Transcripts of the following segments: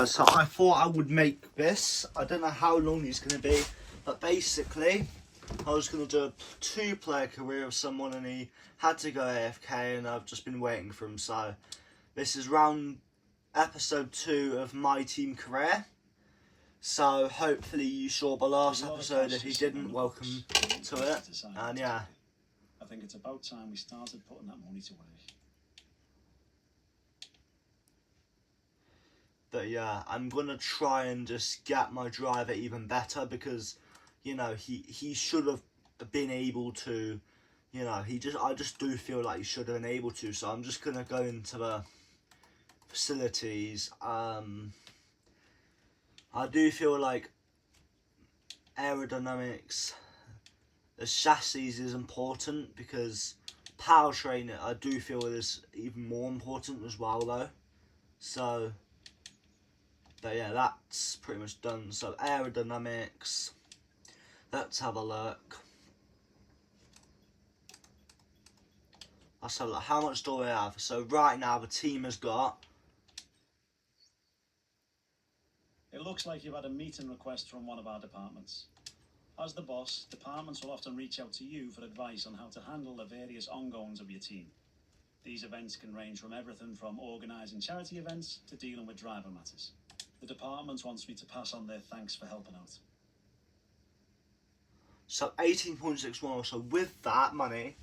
So I thought I would make this. I don't know how long it's going to be, but basically I was going to do a 2-player career of someone and he had to go AFK and I've just been waiting for him. So this is episode 2 of my team career. So hopefully you saw the last episode. If you didn't, welcome to it. And yeah. I think it's about time we started putting that money to work. But yeah, I'm gonna try and just get my driver even better because, you know, he should have been able to, you know, I just do feel like he should have been able to. So I'm just gonna go into the facilities. I do feel like aerodynamics, the chassis is important because powertrain I do feel is even more important as well though. So. But yeah, that's pretty much done. So aerodynamics, let's have a look. Let's have a look. How much do we have? So right now the team has got. It looks like you've had a meeting request from one of our departments. As the boss, departments will often reach out to you for advice on how to handle the various ongoings of your team. These events can range from everything from organising charity events to dealing with driver matters. The department wants me to pass on their thanks for helping out. So 18.61. So with that money,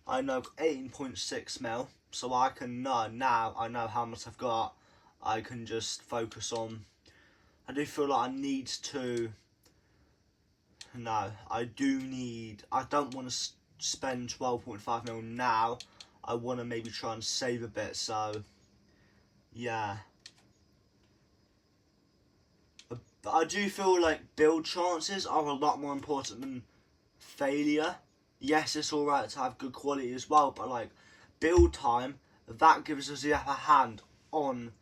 I know 18.6 mil. So I can know now. I know how much I've got. I can just focus on. I do feel like I need to. No, I do need. I don't want to spend 12.5 mil now. I want to maybe try and save a bit. So yeah. But I do feel like build chances are a lot more important than failure. Yes, it's alright to have good quality as well, but like build time, that gives us the upper hand on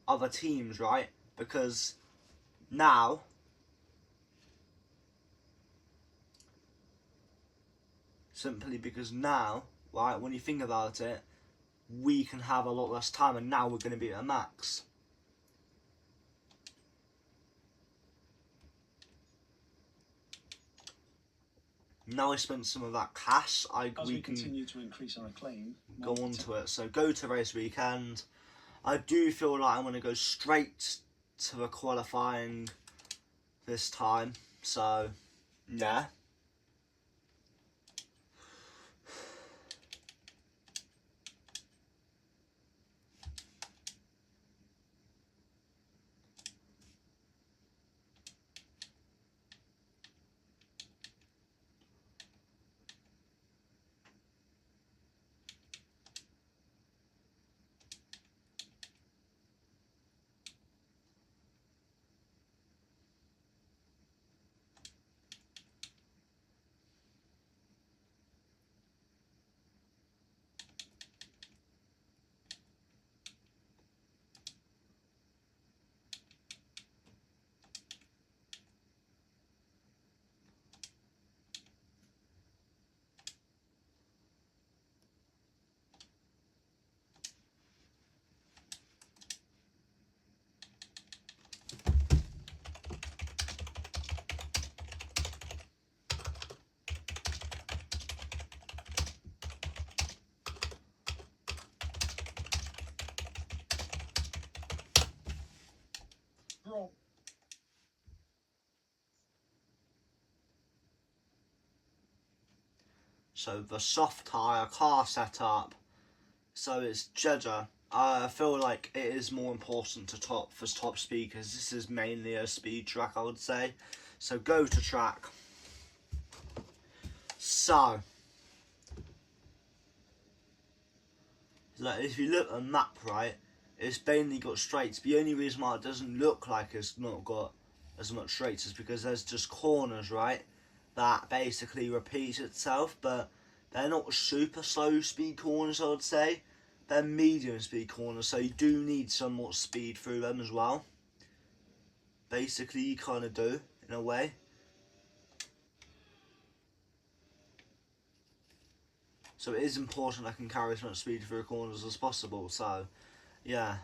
other teams, right? Because now, right, when you think about it, we can have a lot less time and now we're going to be at max. Now I spent some of that cash, we continue to increase our acclaim, go on to it. So go to race weekend. I do feel like I'm going to go straight to the qualifying this time. So yeah. Bro. So the soft tyre car setup. So it's Jeddah. I feel like it is more important to top speed because this is mainly a speed track, I would say. So go to track. So like if you look at the map, right, it's mainly got straights. The only reason why it doesn't look like it's not got as much straights is because there's just corners, right, that basically repeats itself, but they're not super slow speed corners, I would say. They're medium speed corners, so you do need somewhat speed through them as well. Basically, you kind of do, in a way. So it is important I can carry as much speed through corners as possible, so, yeah.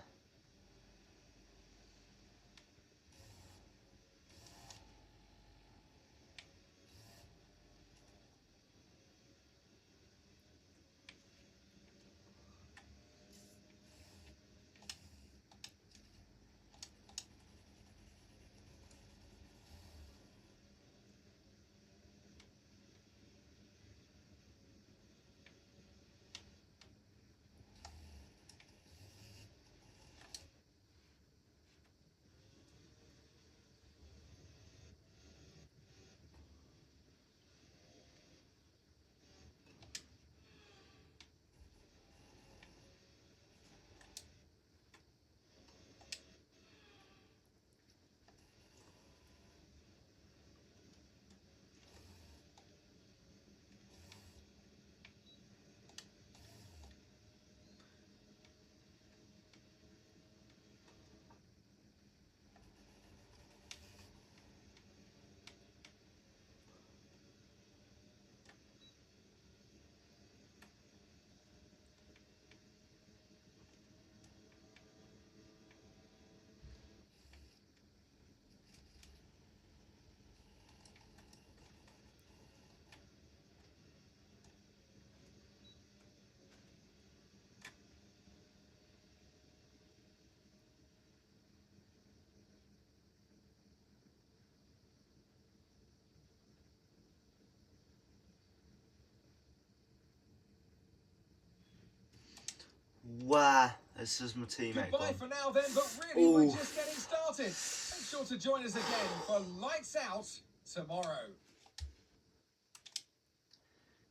Where? This is my teammate Goodbye gone. for now then, but really we're just getting started. Make sure to join us again for Lights Out tomorrow.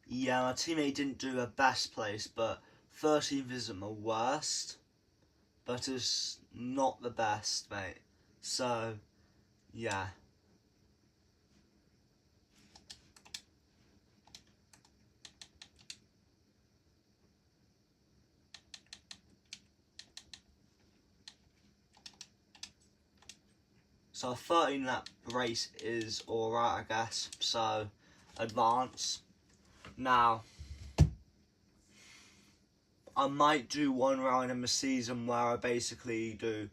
Yeah, my teammate didn't do her best place, but 13th isn't my worst. But it's not the best, mate. So, yeah. So a 13 lap race is alright, I guess. So, advance. Now, I might do one round in the season where I basically do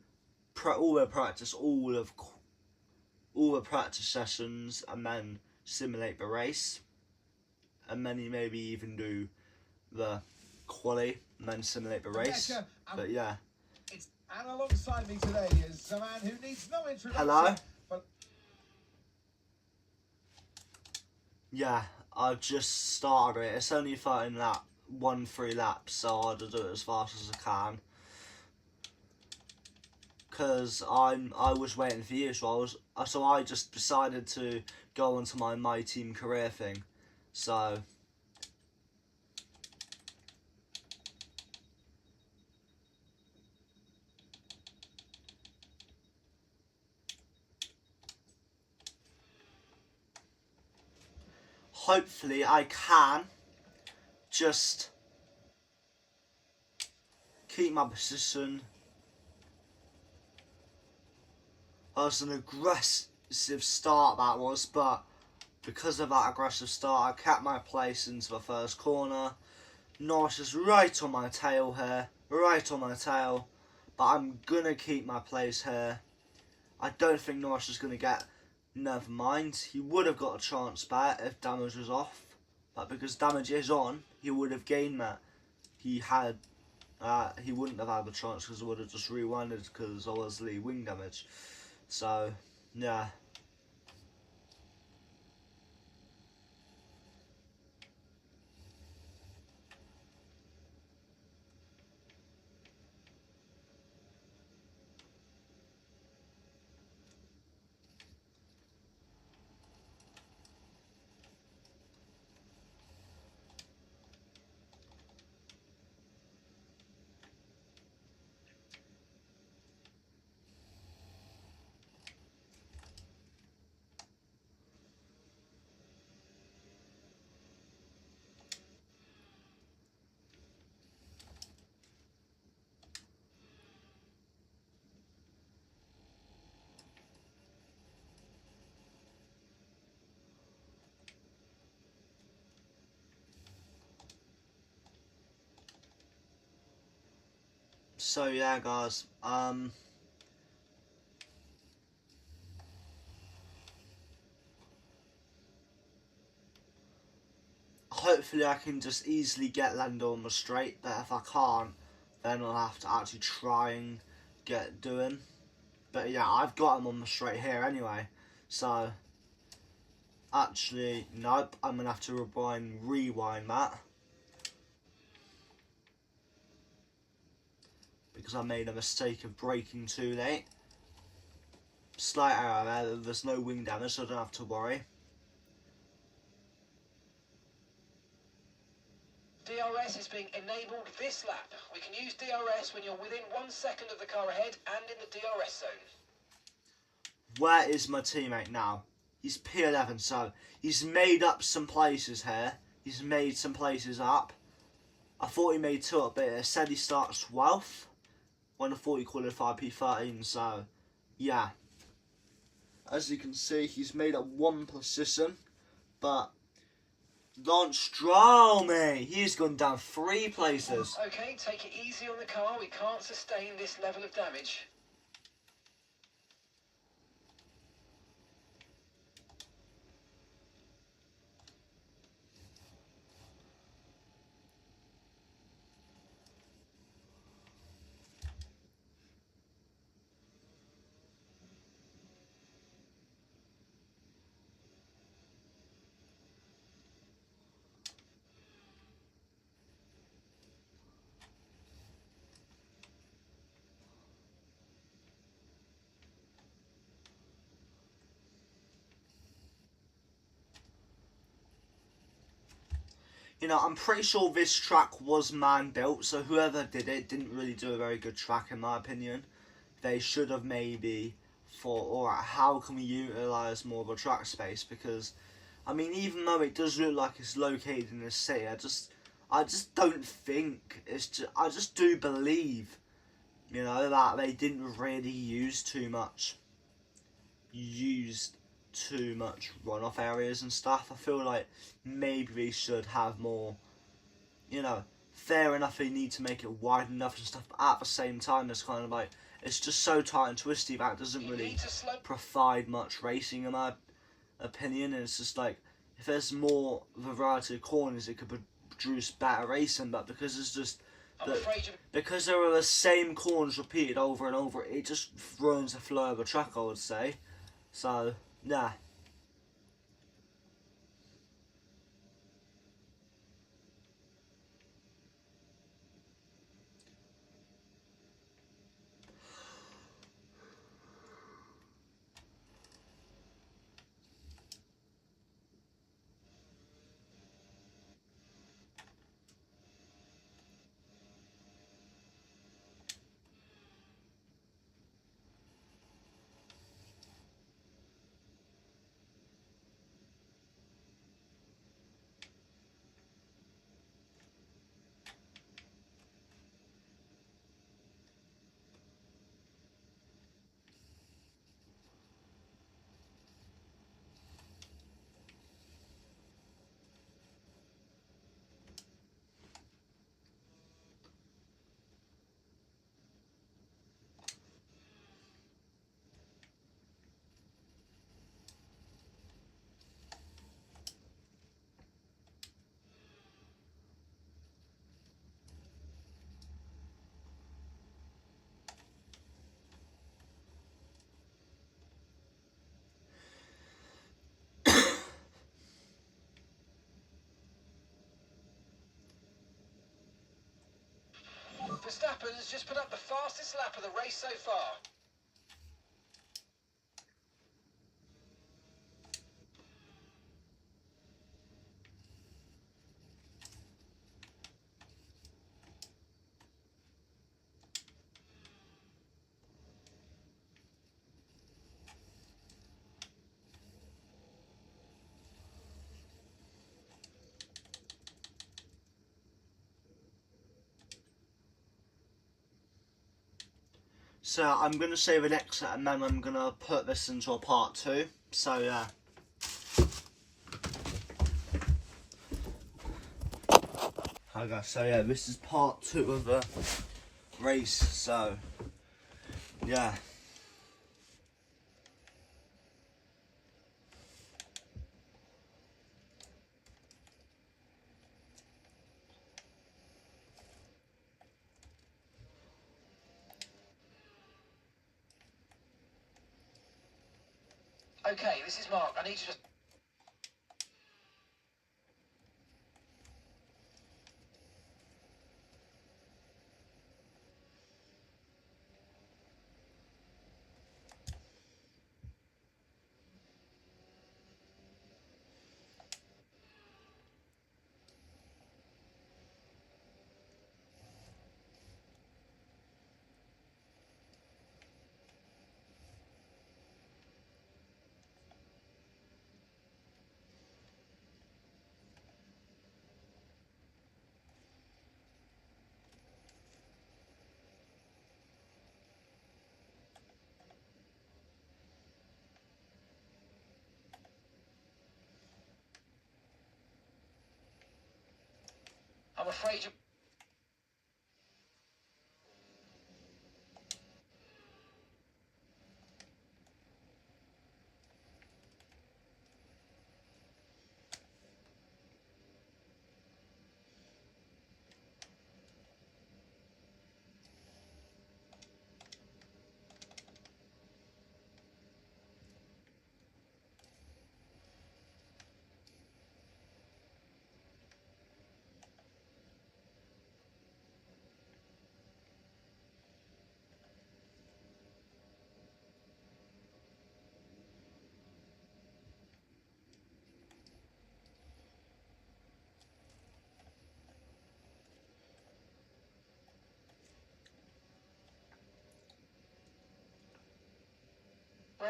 all the practice, all the practice sessions, and then simulate the race. And then maybe even do the quali and then simulate the race. But yeah. And alongside me today is a man who needs no introduction. Hello? But yeah, I've just started it. It's only 13 lap, 3 laps, so I'll do it as fast as I can. Cause I was waiting for you, so I just decided to go onto my team career thing. So hopefully I can just keep my position. That was an aggressive start, that was, but because of that aggressive start, I kept my place into the first corner. Norris is right on my tail here, right on my tail, but I'm gonna keep my place here. I don't think Norris is gonna get. Never mind, he would have got a chance back if damage was off, but because damage is on, he would have gained that. He wouldn't have had the chance because it would have just rewinded because obviously wing damage. So, yeah. So yeah, guys. Hopefully I can just easily get Lando on the straight, but if I can't, then I'll have to actually try and get doing. But yeah, I've got him on the straight here anyway. So, actually, nope, I'm going to have to rewind that. Because I made a mistake of braking too late. Slight error there, there's no wing damage, so I don't have to worry. DRS is being enabled this lap. We can use DRS when you're within 1 second of the car ahead and in the DRS zone. Where is my teammate now? He's P11, so he's made up some places here. He's made some places up. I thought he made 2 up, but it said he starts 12th. When I thought he qualified P13, so yeah. As you can see, he's made up 1 position, but Lance Stroll, mate, he's gone down 3 places. Okay, take it easy on the car. We can't sustain this level of damage. You know, I'm pretty sure this track was man-built, so whoever did it didn't really do a very good track in my opinion. They should have maybe thought, alright, how can we utilise more of a track space? Because, I mean, even though it does look like it's located in the city, I just don't think it's just, I just do believe, you know, that they didn't really use too much runoff areas and stuff. I feel like maybe we should have more, you know, fair enough they need to make it wide enough and stuff, but at the same time it's kind of like, it's just so tight and twisty that it doesn't really provide much racing in my opinion. And it's just like, if there's more variety of corners it could produce better racing, but because it's just because there are the same corners repeated over and over, it just ruins the flow of the track, I would say. So yeah. Verstappen has just put up the fastest lap of the race so far. So I'm going to save an exit and then I'm going to put this into a part 2. So yeah. Hi guys, so yeah, this is part 2 of the race, so yeah. Okay, this is Mark. I need to just... I'm afraid you...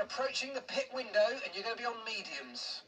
We're approaching the pit window and you're going to be on mediums.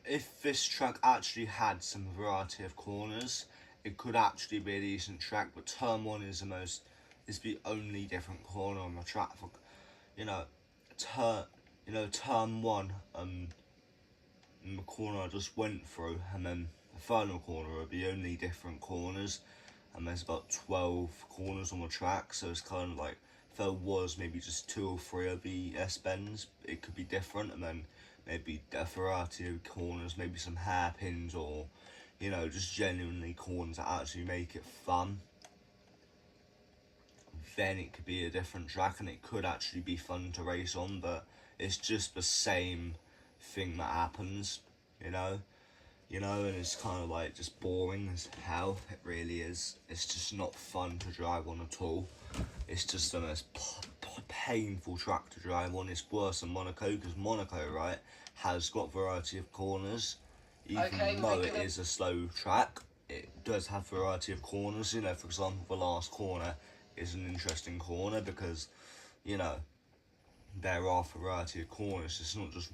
If this track actually had some variety of corners, it could actually be a decent track. But turn one is the only different corner on the track. For, you know, turn one, and the corner I just went through, and then the final corner are the only different corners. And there's about 12 corners on the track, so it's kind of like if there was maybe just 2 or 3 of the S-bends, it could be different, and then maybe a variety of corners, maybe some hairpins, or just genuinely corners that actually make it fun. Then it could be a different track, and it could actually be fun to race on, but it's just the same thing that happens, you know. And it's kind of like just boring as hell. It really is. It's just not fun to drive on at all. It's just the most painful track to drive on. It's worse than Monaco, because Monaco, right, has got variety of corners. Even though it is a slow track, it does have variety of corners. For example, the last corner is an interesting corner because, there are a variety of corners. It's not just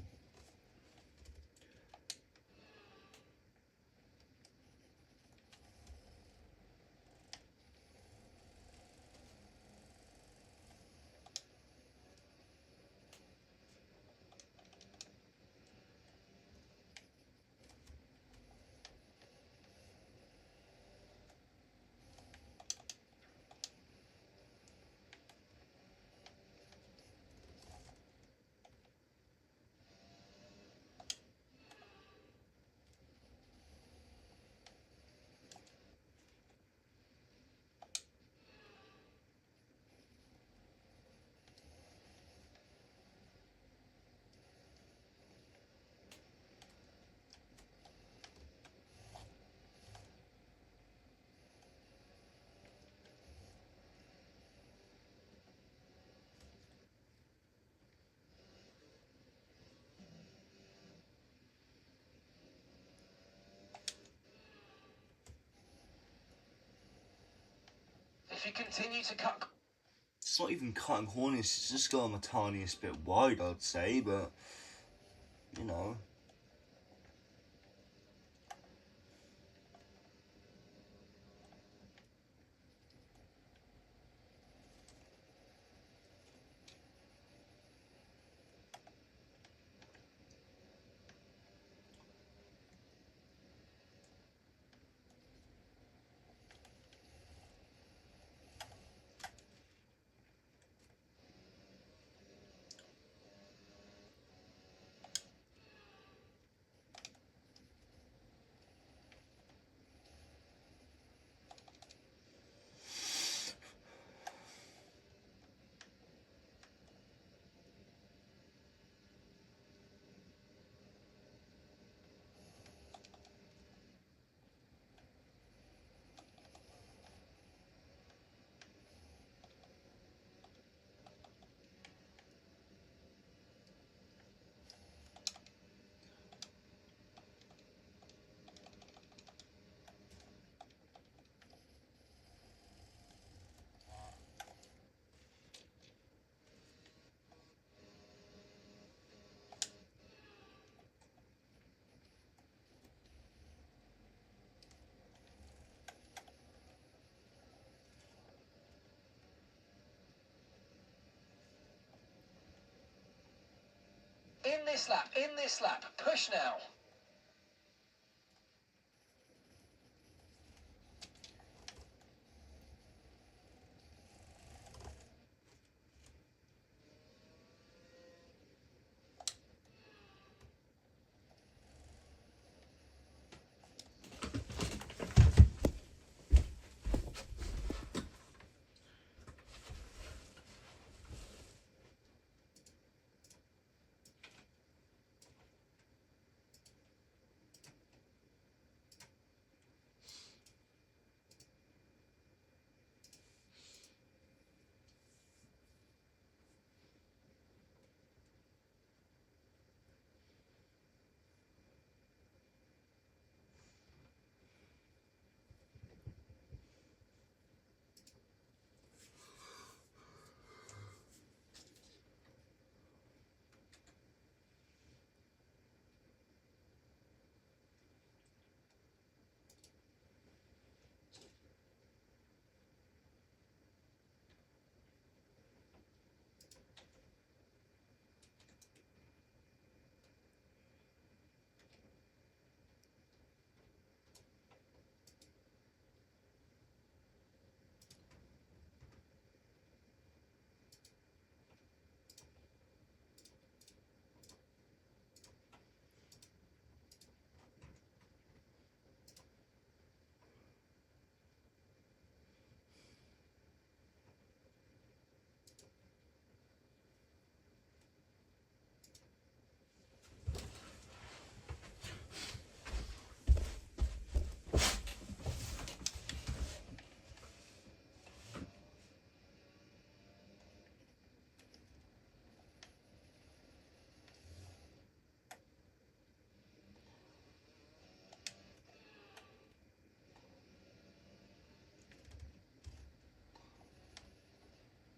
If you continue to cut... It's not even cutting corners, it's just going the tiniest bit wide, I'd say, but, you know. this lap, in this lap. Push now.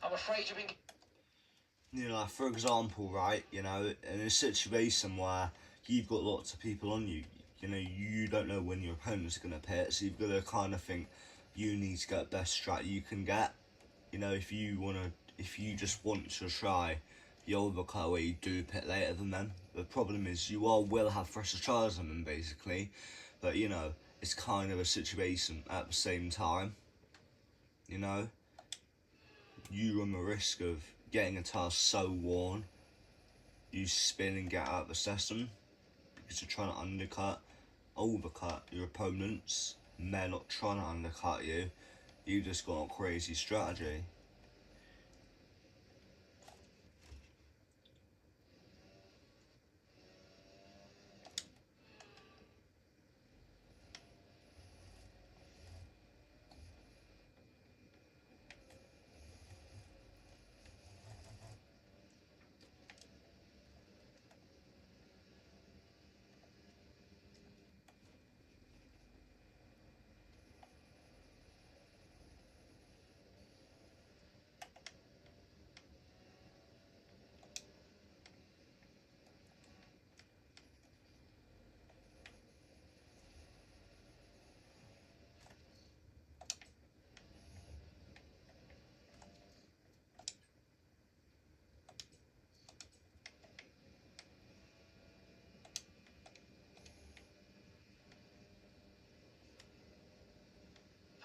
I'm afraid you've been... You know, for example, right, you know, in a situation where you've got lots of people on you, you know, you don't know when your opponent's going to pit, so you've got to kind of think you need to get the best strat you can get. You know, if you just want to try the overcut where you do pit later than them, the problem is you will have fresher tires than them, basically, but, you know, it's kind of a situation at the same time, you know. You run the risk of getting a tire so worn, you spin and get out of the system because you're trying to overcut your opponents, and they're not trying to undercut you. You just got a crazy strategy.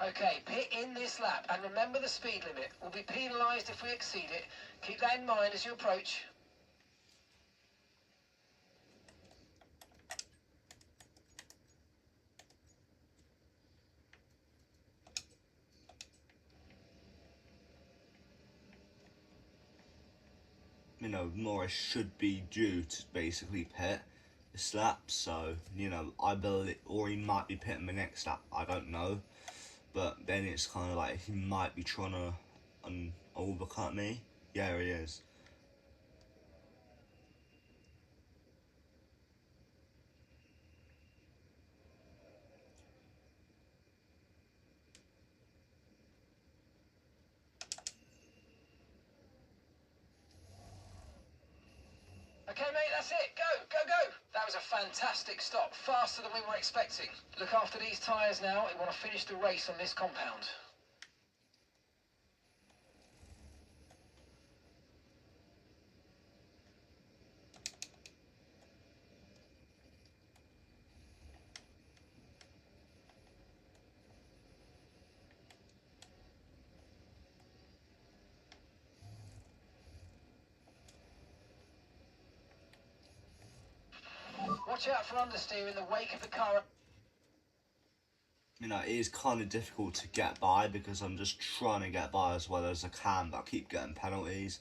Okay, pit in this lap, and remember the speed limit. We'll be penalised if we exceed it. Keep that in mind as you approach. You know, Norris should be due to basically pit this lap, so, you know, I believe, or he might be pitting the next lap, I don't know. But then it's kind of like he might be trying to overcut me. Yeah, he is. Okay, mate, that's it. Go, go, go. That was a fantastic stop. Faster than we were expecting. Look after these tyres now. We want to finish the race on this compound. watch out for understeer in the wake of the car. You know, it is kind of difficult to get by because I'm just trying to get by as well as I can, but I keep getting penalties.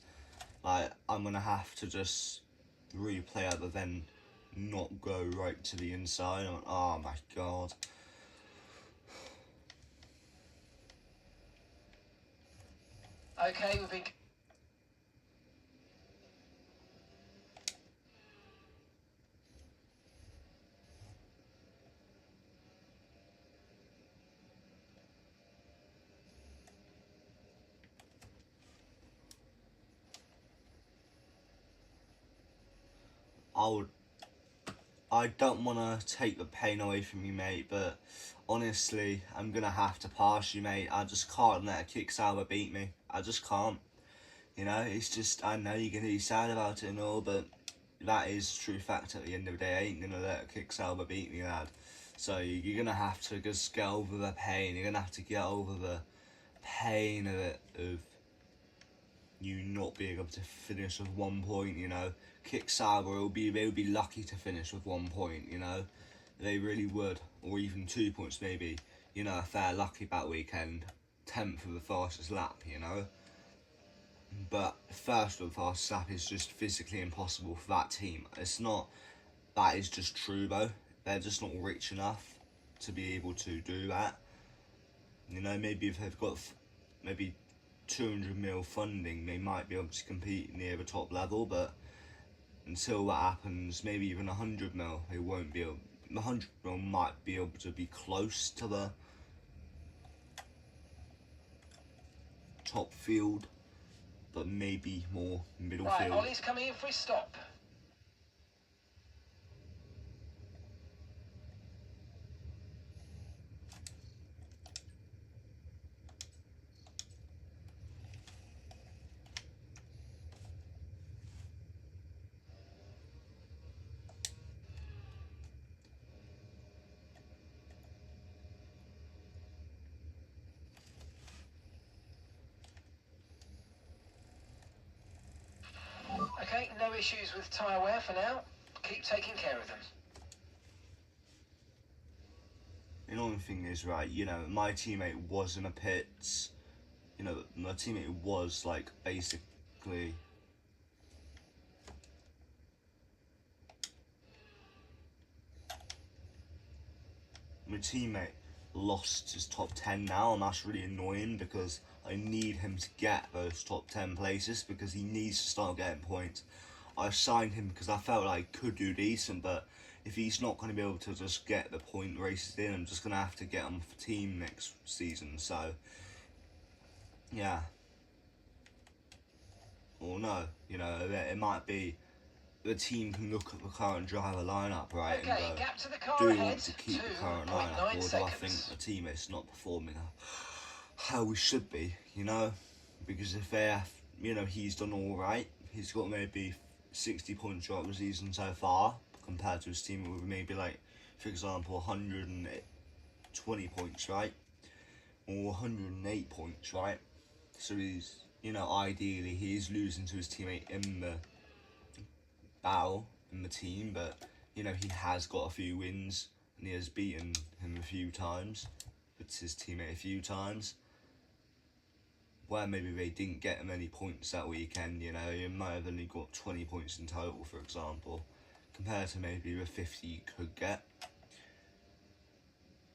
Like, I'm going to have to just replay it, but then not go right to the inside. I'm like, oh my god. Okay, we've been... I don't want to take the pain away from you, mate, but honestly, I'm going to have to pass you, mate. I just can't let a kick Sauber beat me. I just can't. You know, it's just, I know you're going to be sad about it and all, but that is true fact at the end of the day. I ain't going to let a kick Sauber beat me, lad. So you're going to have to just get over the pain. You're going to have to get over the pain of it, of you not being able to finish with 1 point, you know. Kick Sauber, they would be lucky to finish with 1 point, you know. They really would. Or even 2 points maybe. You know, if they're lucky that weekend. 10th of the fastest lap, you know. But first of the fastest lap is just physically impossible for that team. It's not, that is just true though. They're just not rich enough to be able to do that. You know, maybe if they've got maybe 200 mil funding, they might be able to compete near the top level, but until that happens, maybe even 100 mil, they won't be able, 100 mil might be able to be close to the top field, but maybe more middle Right, field. Ollie's coming in for his stop. Okay, no issues with tyre wear for now. Keep taking care of them. The only thing is, right, you know, my teammate was in a pits. You know, my teammate was, like, basically... My teammate lost his top 10 now, and that's really annoying because I need him to get those top 10 places because he needs to start getting points. I signed him because I felt like he could do decent, but if he's not going to be able to just get the point races in, I'm just going to have to get him off the team next season, so yeah. Or no, you know, it might be the team can look at the current driver lineup, right, Okay, and go, gap to the car do we ahead, want to keep the current lineup, or 2.9 do I think seconds. the teammate's not performing how we should be, you know? Because if they're, you know, he's done all right, he's got maybe 60 points throughout the season so far, compared to his teammate with maybe, like, for example, 120 points, right? Or 108 points, right? So he's, you know, ideally he is losing to his teammate in the battle in the team, but you know, he has got a few wins and he has beaten him a few times, but his teammate a few times, where maybe they didn't get him any points that weekend. You know, he might have only got 20 points in total, for example, compared to maybe the 50 you could get,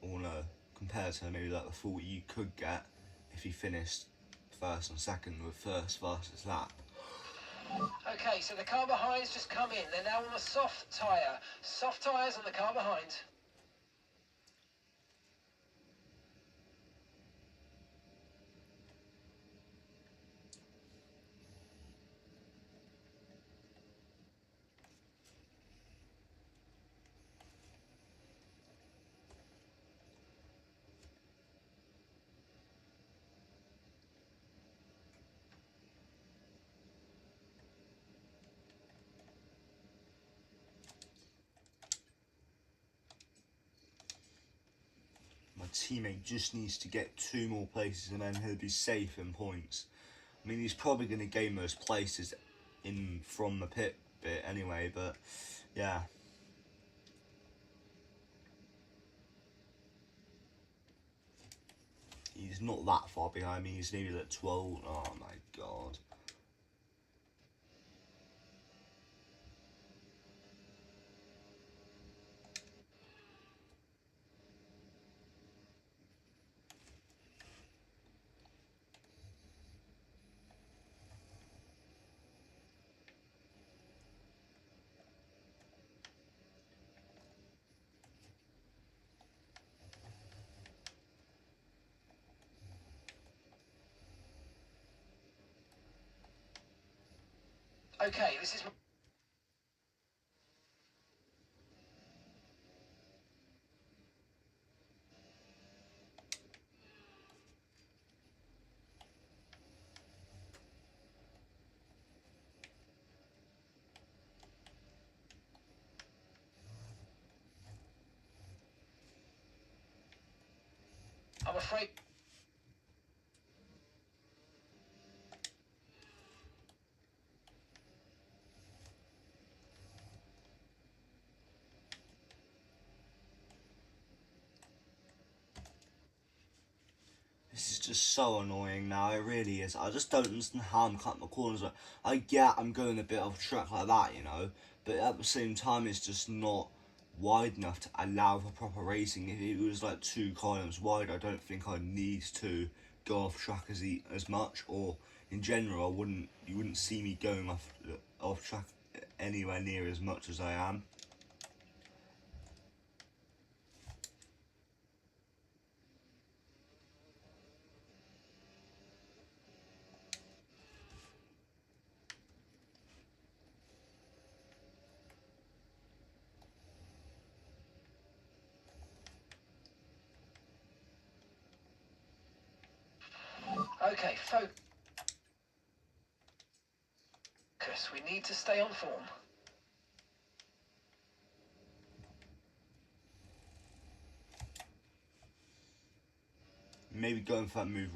or no, compared to maybe like the 40 you could get if he finished first and second with first fastest lap. Okay, so the car behind's just come in. They're now on the soft tyre. Soft tyres on the car behind. My teammate just needs to get 2 more places and then he'll be safe in points. I mean, he's probably going to gain those places in from the pit bit anyway, but yeah. He's not that far behind me. He's maybe like 12. Oh my god. Okay, this is... I'm afraid... This is just so annoying now, it really is. I just don't understand how I'm cutting my corners. Like, I get I'm going a bit off track like that, you know, but at the same time it's just not wide enough to allow for proper racing. If it was like 2 columns wide, I don't think I'd need to go off track as much, or in general you wouldn't see me going off track anywhere near as much as I am. Okay, focus. We need to stay on form. Maybe going for that move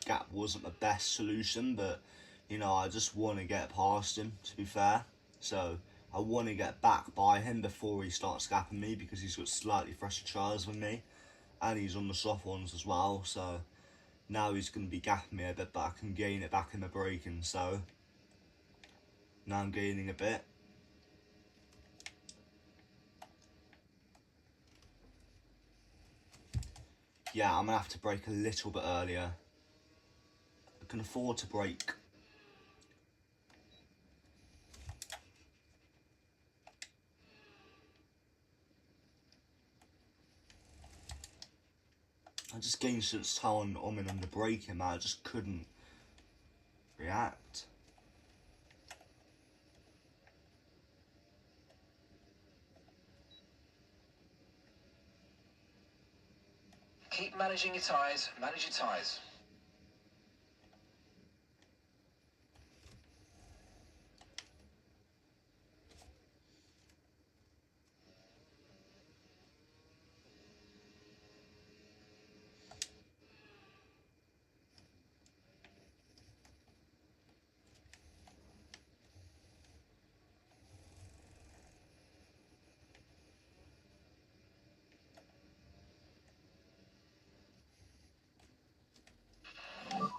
gap wasn't the best solution, but you know, I just want to get past him, to be fair. So I want to get back by him before he starts gapping me, because he's got slightly fresher tyres than me, and he's on the soft ones as well. So now he's going to be gapping me a bit, but I can gain it back in the braking. So now I'm gaining a bit. Yeah, I'm going to have to brake a little bit earlier. I can afford to brake. I just gained such time on and under braking, man. I just couldn't react. Keep managing your tyres, manage your tyres.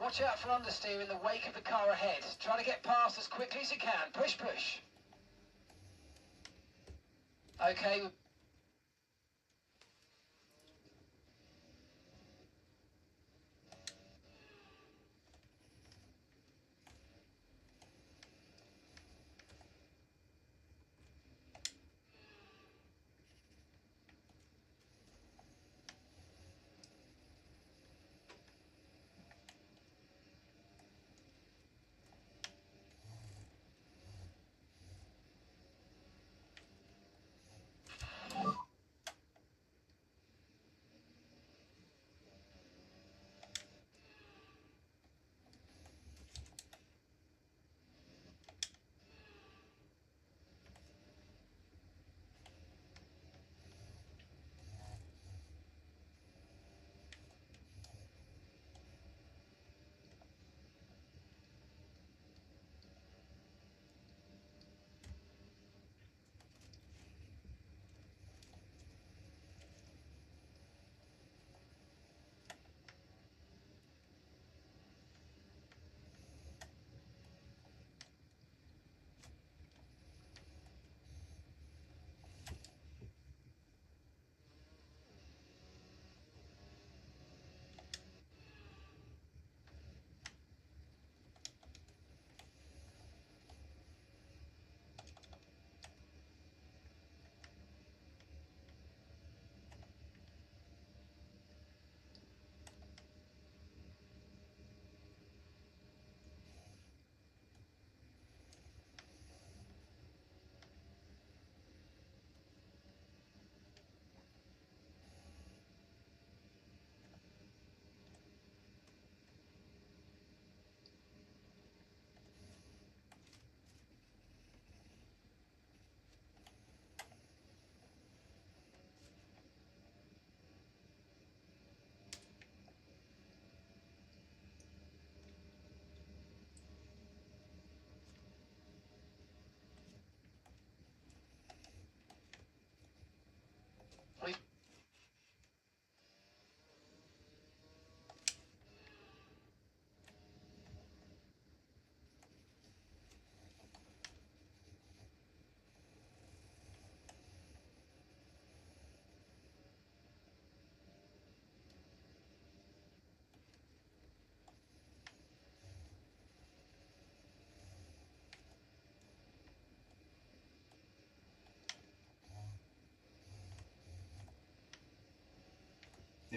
Watch out for understeer in the wake of the car ahead. Try to get past as quickly as you can. Push, push. Okay.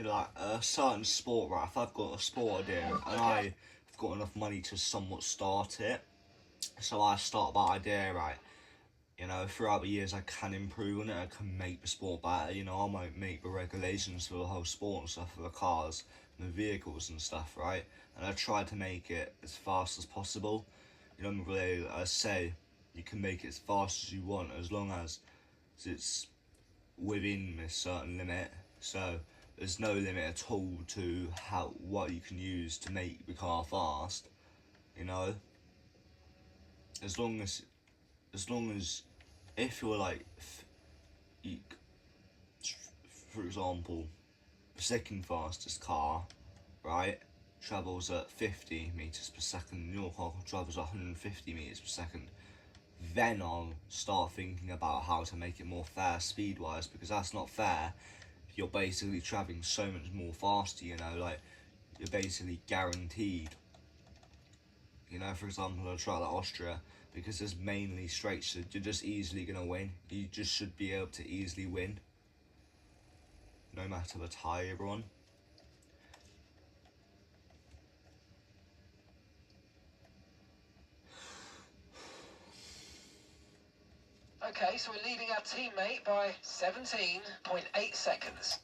you know, like a certain sport, right? If I've got a sport idea and I've got enough money to somewhat start it, so I start that idea, right? You know, throughout the years I can improve on it, I can make the sport better, you know, I might make the regulations for the whole sport and stuff, for the cars and the vehicles and stuff, right? And I try to make it as fast as possible. You know, really, I say, you can make it as fast as you want, as long as it's within a certain limit. So there's no limit at all to what you can use to make the car fast, you know. As long as if you're like, you, for example, the second fastest car, right, travels at 50 meters per second, and your car travels at 150 meters per second, then I'll start thinking about how to make it more fair speed wise, because that's not fair. You're basically travelling so much more faster, you know, like you're basically guaranteed, you know, for example, a track like Austria, because there's mainly straight, so you're just easily going to win. You just should be able to easily win, no matter the tyre you're on. Okay, so we're leading our teammate by 17.8 seconds.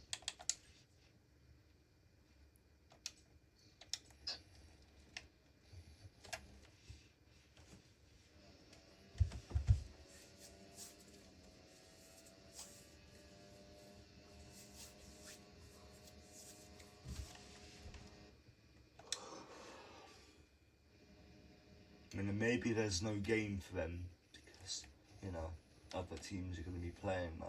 I mean, maybe there's no game for them because, you know, other teams are going to be playing there.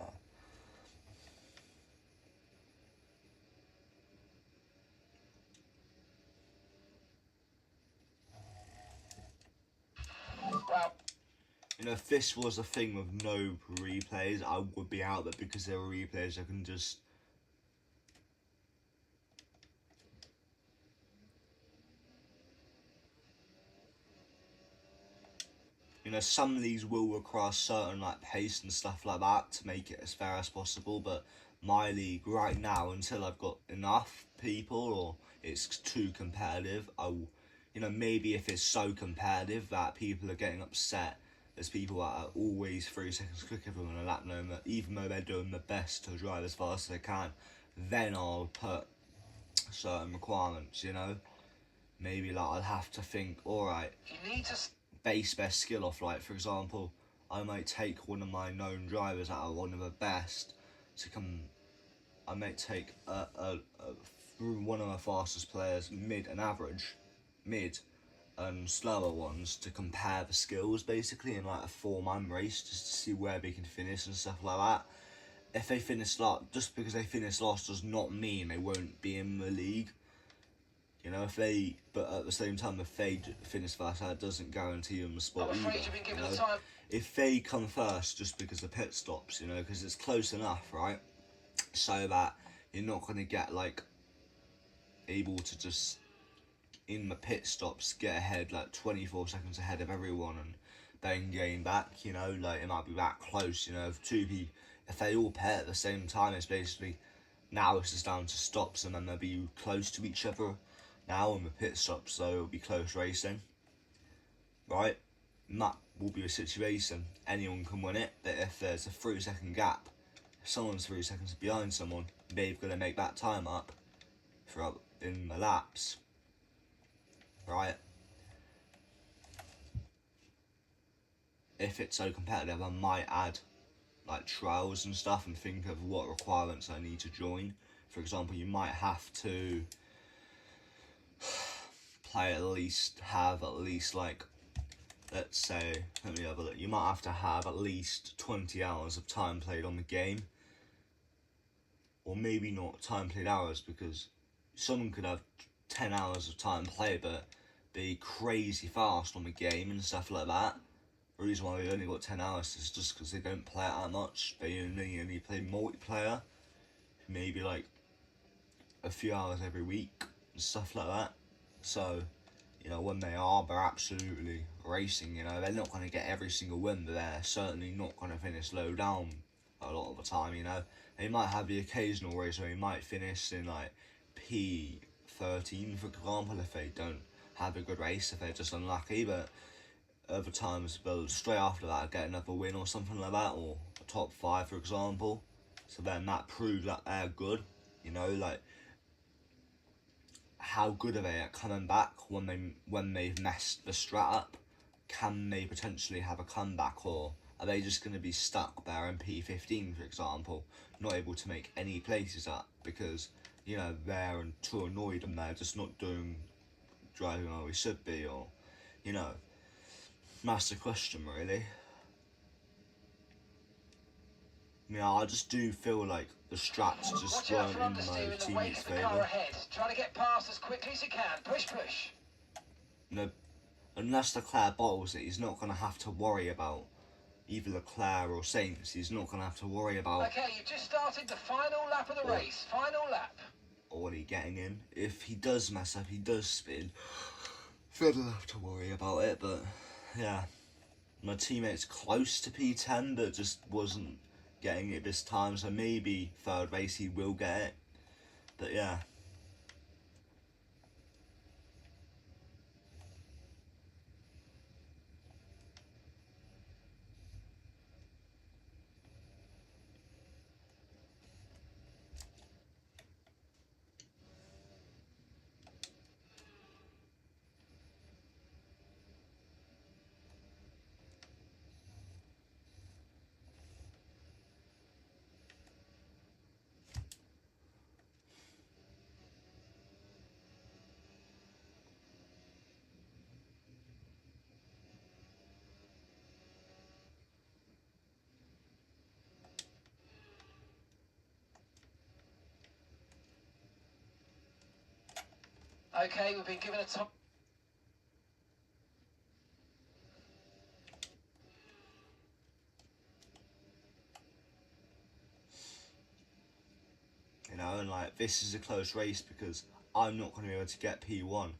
Wow. You know, if this was a thing with no replays, I would be out there, because there are replays I can just... You know, some of these will require certain, like, pace and stuff like that to make it as fair as possible, but my league right now, until I've got enough people or it's too competitive, you know, maybe if it's so competitive that people are getting upset, there's people that are always 3 seconds quicker than a lap number, even though they're doing the best to drive as fast as they can, then I'll put certain requirements, you know. Maybe, like, I'll have to think, alright, You need to... base their skill off. Like, for example, I might take one of my known drivers that are one of the best to come. I might take one of my fastest players, mid and average, mid and slower ones, to compare the skills basically in like a 4-man race, just to see where they can finish and stuff like that. If they finish last, just because they finish last does not mean they won't be in the league. You know, but at the same time, if they finish first, that doesn't guarantee them a spot I'm either. afraid you've been given You know? the time. If they come first just because the pit stops, you know, because it's close enough, right? So that you're not going to get, like, able to just, in the pit stops, get ahead, like, 24 seconds ahead of everyone and then gain back, you know? Like, it might be that close, you know, if they all pit at the same time, it's basically, now it's just down to stops, and then they'll be close to each other now in the pit stops, so it'll be close racing, right? And that will be a situation, anyone can win it, but if there's a 3-second gap, if someone's 3 seconds behind someone, they've got to make that time up throughout in the laps, right? If it's so competitive, I might add like trials and stuff and think of what requirements I need to join. For example, you might have to have at least like, let's say, let me have a look, you might have to have at least 20 hours of time played on the game, or maybe not time played hours, because someone could have 10 hours of time played but be crazy fast on the game and stuff like that. The reason why they only got 10 hours is just because they don't play it that much. They only play multiplayer, maybe like a few hours every week and stuff like that. So, you know, when they're absolutely racing, you know, they're not going to get every single win, but they're certainly not going to finish low down a lot of the time, you know. And he might have the occasional race where he might finish in like P13, for example, if they don't have a good race, if they're just unlucky. But other times they'll straight after that get another win or something like that, or a top 5, for example. So then that proves that they're good, you know, like how good are they at coming back when they've messed the strat up? Can they potentially have a comeback, or are they just going to be stuck there in P15, for example, not able to make any places up because, you know, they're too annoyed and they're just not driving where we should be, or, you know, that's the question, really. Yeah, I just do feel like the strats just Watch out weren't for in my understeer in the wake teammates' of the car favour. ahead. Try to get past as quickly as you can. Push, push. You know, unless Leclerc bottles it, he's not going to have to worry about either Leclerc or Saints. He's not going to have to worry about Okay, you've just started the final lap of the race. Final lap. already getting in. If he does mess up, he does spin, Fred will have to worry about it. But yeah, my teammate's close to P10 but just wasn't getting it this time, so maybe third race he will get it. But yeah. Okay, we've been given a top. You know, and like this is a close race because I'm not going to be able to get P1,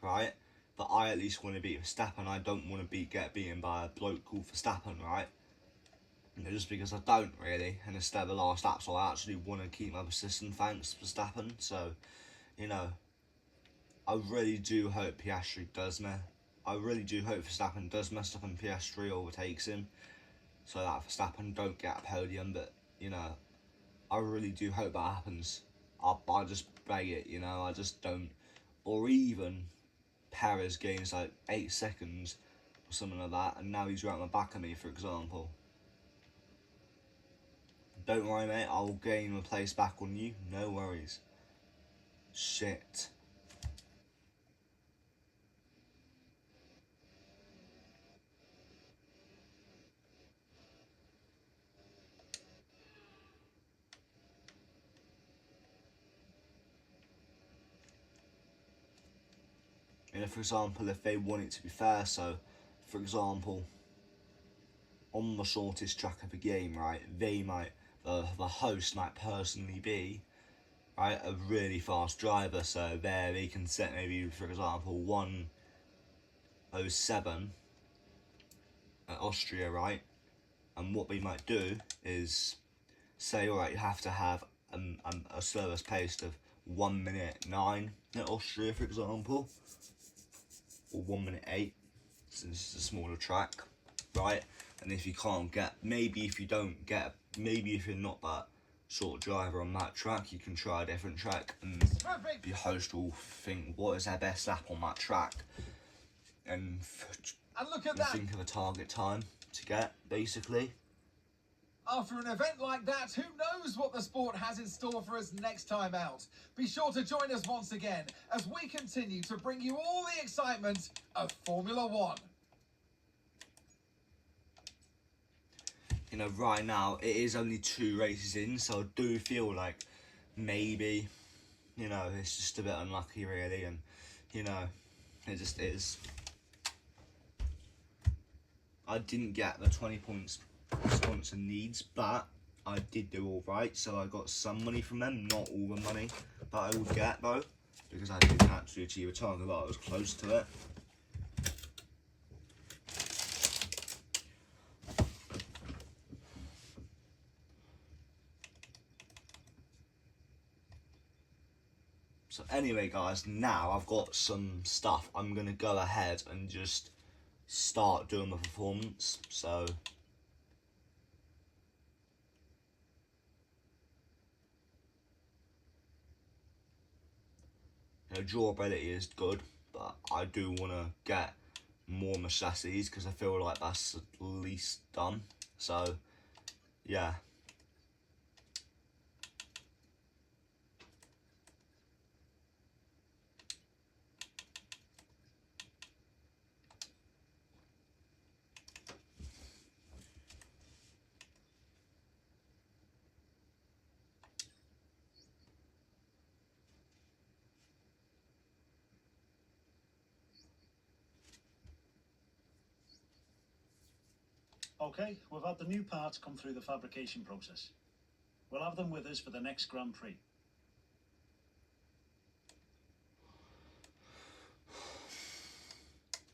right? But I at least want to beat Verstappen. I don't want to get beaten by a bloke called Verstappen, right? You know, just because I don't really, and instead of the last lap, so I actually want to keep my position thanks to Verstappen. So, you know, I really do hope Piastri does mess. I really do hope Verstappen does mess up and Piastri overtakes him, so that Verstappen don't get a podium. But you know, I really do hope that happens. I just beg it, you know, I just don't. Or even Perez gains like 8 seconds or something like that, and now he's right on the back of me, for example. Don't worry, mate, I'll gain my place back on you, no worries. Shit. You know, for example, if they want it to be fair, so, for example, on the shortest track of the game, right, they might, the host might personally be, right, a really fast driver, so there they can set maybe, for example, 1:07 at Austria, right, and what they might do is say, alright, you have to have a service pace of 1:09 at Austria, for example, or 1:08, since it's a smaller track, right? And if you can't get, maybe if you're not that sort of driver on that track, you can try a different track, and the host will think, what is their best lap on that track? And look at that. Think of a target time to get, basically. After an event like that, who knows what the sport has in store for us next time out? Be sure to join us once again as we continue to bring you all the excitement of Formula One. You know, right now, it is only 2 races in, so I do feel like maybe, you know, it's just a bit unlucky, really, and, you know, it just is. I didn't get the 20 points sponsor needs, but I did do alright, so I got some money from them, not all the money that I would get, though, because I didn't actually achieve a target, but I was close to it. So anyway guys, now I've got some stuff. I'm going to go ahead and just start doing the performance. So durability is good, but I do want to get more machetes because I feel like that's at least done. So yeah. Okay, we've had the new parts come through the fabrication process. We'll have them with us for the next Grand Prix.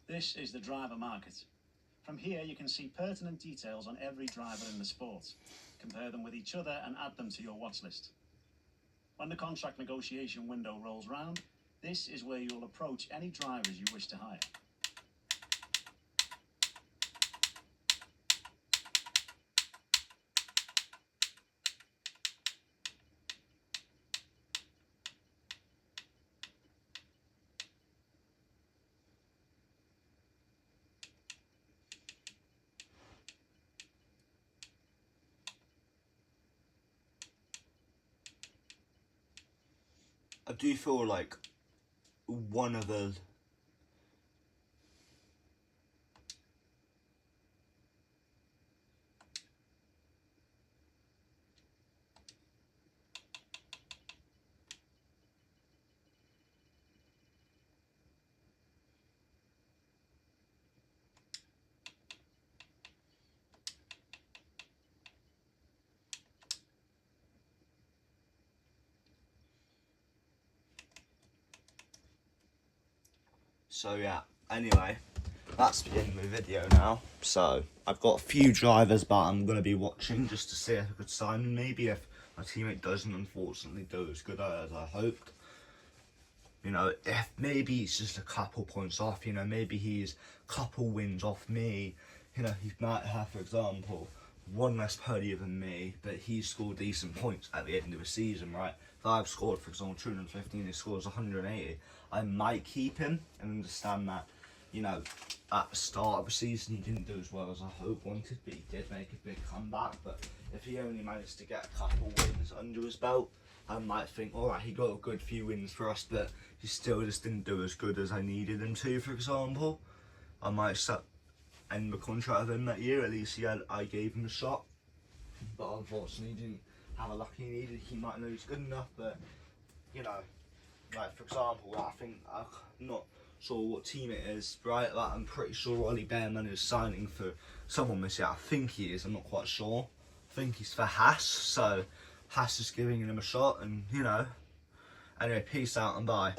This is the driver market. From here you can see pertinent details on every driver in the sport, compare them with each other and add them to your watch list. When the contract negotiation window rolls round, this is where you'll approach any drivers you wish to hire. I do feel like one of the So yeah, anyway, that's the end of the video now. So I've got a few drivers but I'm going to be watching just to see if I could sign them. Maybe if my teammate doesn't unfortunately do as good as I hoped. You know, if maybe it's just a couple points off, you know, maybe he's a couple wins off me. You know, he might have, for example, one less podium than me, but he scored decent points at the end of the season, right? If I've scored, for example, 215, he scores 180, I might keep him and understand that, you know, at the start of the season he didn't do as well as I wanted, but he did make a big comeback. But if he only managed to get a couple wins under his belt, I might think, alright, he got a good few wins for us, but he still just didn't do as good as I needed him to, for example. I might end the contract with him that year. At least I gave him a shot, but unfortunately he didn't have a luck he needed. He might know he's good enough, but you know, like for example, I think I'm not sure what team it is, right? Like I'm pretty sure Ollie Bearman is signing for someone this year. I think he is. I'm not quite sure. I think he's for Haas, so Haas is giving him a shot, and you know. Anyway, peace out and bye.